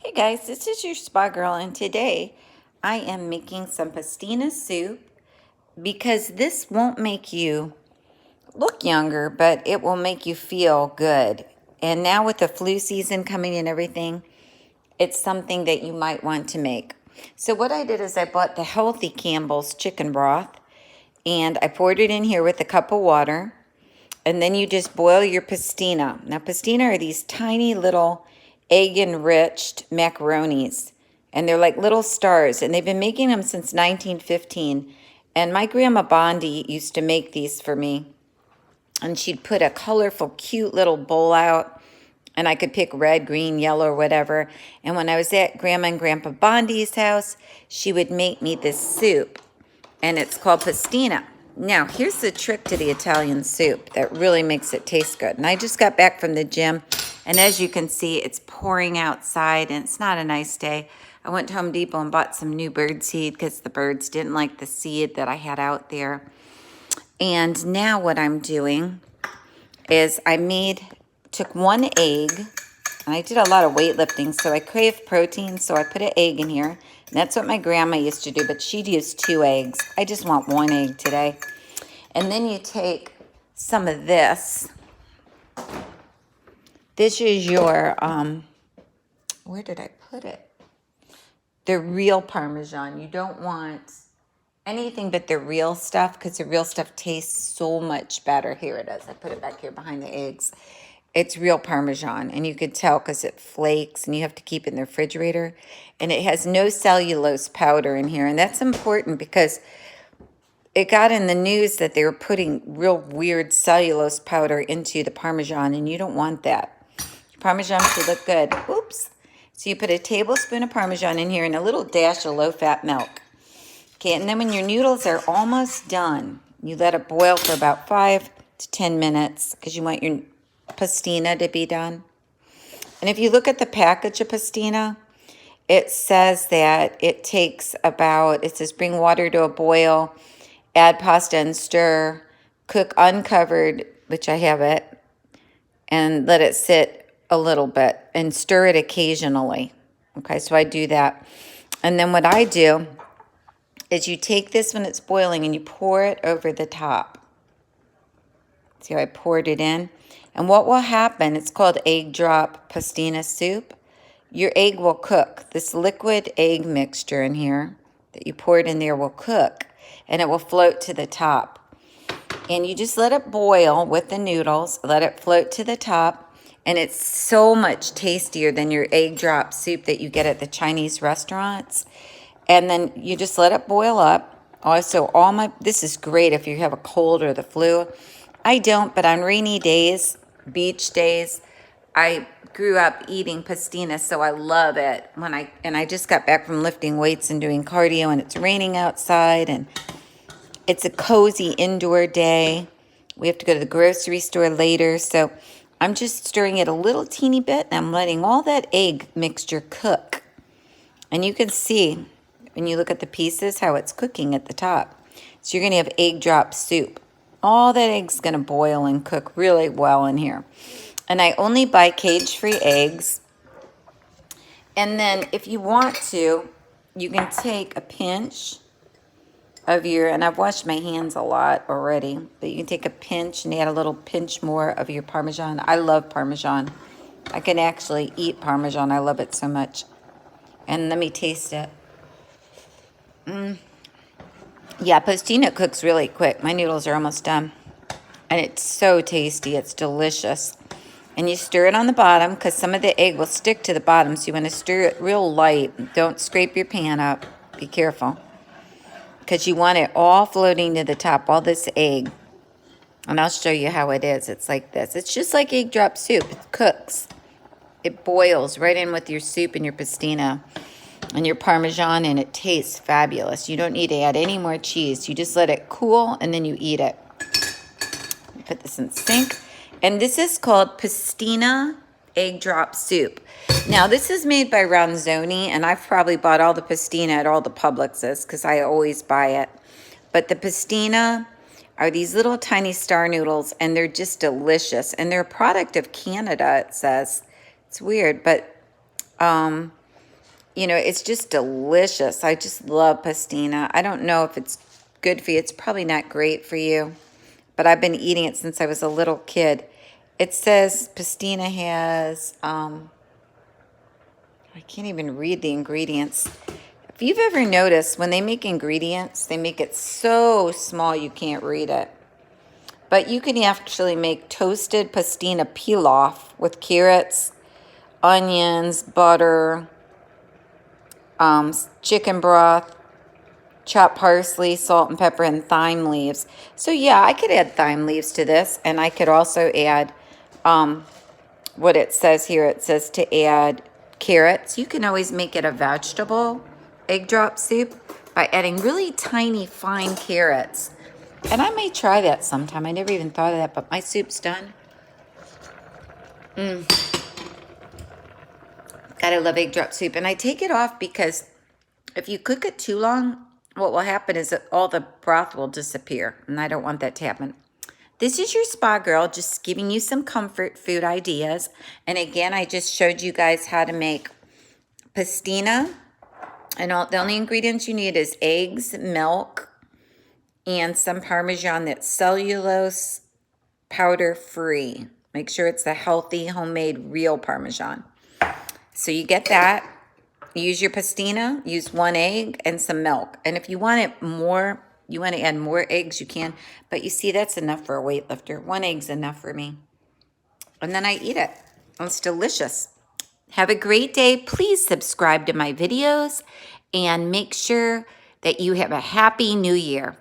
Hey guys, this is your spa girl, and today I am making some pastina soup because this won't make you look younger, but it will make you feel good. And now with the flu season coming and everything, it's something that you might want to make. So what I did is I bought the healthy Campbell's chicken broth and I poured it in here with a cup of water. And then you just boil your pastina. Now, pastina are these tiny little egg-enriched macaronis, and they're like little stars, and they've been making them since 1915. And my grandma Bondi used to make these for me, and she'd put a colorful, cute little bowl out, and I could pick red, green, yellow, or whatever. And when I was at Grandma and Grandpa Bondi's house, she would make me this soup, and it's called pastina. Now, here's the trick to the Italian soup that really makes it taste good. And I just got back from the gym, and as you can see, it's pouring outside, and it's not a nice day. I went to Home Depot and bought some new bird seed because the birds didn't like the seed that I had out there. And now what I'm doing is took one egg, and I did a lot of weightlifting, so I crave protein, so I put an egg in here. And that's what my grandma used to do, but she'd use 2 eggs. I just want 1 egg today. And then you take some of this. This is your, where did I put it? The real Parmesan. You don't want anything but the real stuff because the real stuff tastes so much better. Here it is. I put it back here behind the eggs. It's real Parmesan, and you can tell because it flakes, and you have to keep it in the refrigerator. And it has no cellulose powder in here, and that's important because it got in the news that they were putting real weird cellulose powder into the Parmesan, and you don't want that. Parmesan should look good. Oops. So you put a tablespoon of Parmesan in here and a little dash of low-fat milk. Okay, and then when your noodles are almost done, you let it boil for about 5 to 10 minutes because you want your pastina to be done. And if you look at the package of pastina, it says that it says bring water to a boil, add pasta and stir, cook uncovered, which I have it, and let it sit a little bit and stir it occasionally. Okay, so I do that. And then what I do is you take this when it's boiling and you pour it over the top. See how I poured it in? And what will happen, it's called egg drop pastina soup. Your egg will cook. This liquid egg mixture in here that you poured in there will cook, and it will float to the top. And you just let it boil with the noodles, let it float to the top, and it's so much tastier than your egg drop soup that you get at the Chinese restaurants. And then you just let it boil up. Also, this is great if you have a cold or the flu. I don't, but on rainy days, beach days, I grew up eating pastina, so I love it. I just got back from lifting weights and doing cardio, and it's raining outside, and it's a cozy indoor day. We have to go to the grocery store later, so I'm just stirring it a little teeny bit, and I'm letting all that egg mixture cook. And you can see when you look at the pieces how it's cooking at the top. So you're going to have egg drop soup. All that egg's going to boil and cook really well in here. And I only buy cage-free eggs. And then if you want to, you can take a pinch of and I've washed my hands a lot already, but you can take a pinch and add a little pinch more of your Parmesan. I love Parmesan. I can actually eat Parmesan. I love it so much. And let me taste it. Yeah, pastina cooks really quick. My noodles are almost done. And it's so tasty. It's delicious. And you stir it on the bottom because some of the egg will stick to the bottom. So you want to stir it real light. Don't scrape your pan up. Be careful. Because you want it all floating to the top, all this egg. And I'll show you how it is. It's like this. It's just like egg drop soup. It cooks. It boils right in with your soup and your pastina and your Parmesan, and it tastes fabulous. You don't need to add any more cheese. You just let it cool, and then you eat it. Put this in the sink. And this is called pastina egg drop soup. Now, this is made by Ronzoni, and I've probably bought all the pastina at all the Publixes because I always buy it. But the pastina are these little tiny star noodles, and they're just delicious. And they're a product of Canada, it says. It's weird, but you know, it's just delicious. I just love pastina. I don't know if it's good for you. It's probably not great for you, but I've been eating it since I was a little kid. It says pastina has, I can't even read the ingredients. If you've ever noticed, when they make ingredients, they make it so small you can't read it. But you can actually make toasted pastina pilaf with carrots, onions, butter, chicken broth, chopped parsley, salt and pepper, and thyme leaves. So yeah, I could add thyme leaves to this, and I could also add what it says here. It says to add carrots. You can always make it a vegetable egg drop soup by adding really tiny, fine carrots. And I may try that sometime. I never even thought of that, but my soup's done. God, I love egg drop soup. And I take it off because if you cook it too long, what will happen is that all the broth will disappear. And I don't want that to happen. This is your spa girl, just giving you some comfort food ideas. And again, I just showed you guys how to make pastina. And the only ingredients you need is eggs, milk, and some Parmesan that's cellulose powder free. Make sure it's the healthy, homemade, real Parmesan. So you get that. Use your pastina, use 1 egg and some milk. And if you want it more, you want to add more eggs, you can. But you see, that's enough for a weightlifter. 1 egg's enough for me. And then I eat it. It's delicious. Have a great day. Please subscribe to my videos and make sure that you have a happy new year.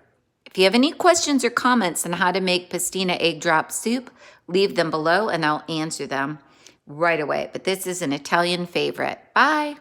If you have any questions or comments on how to make pastina egg drop soup, leave them below and I'll answer them right away. But this is an Italian favorite. Bye.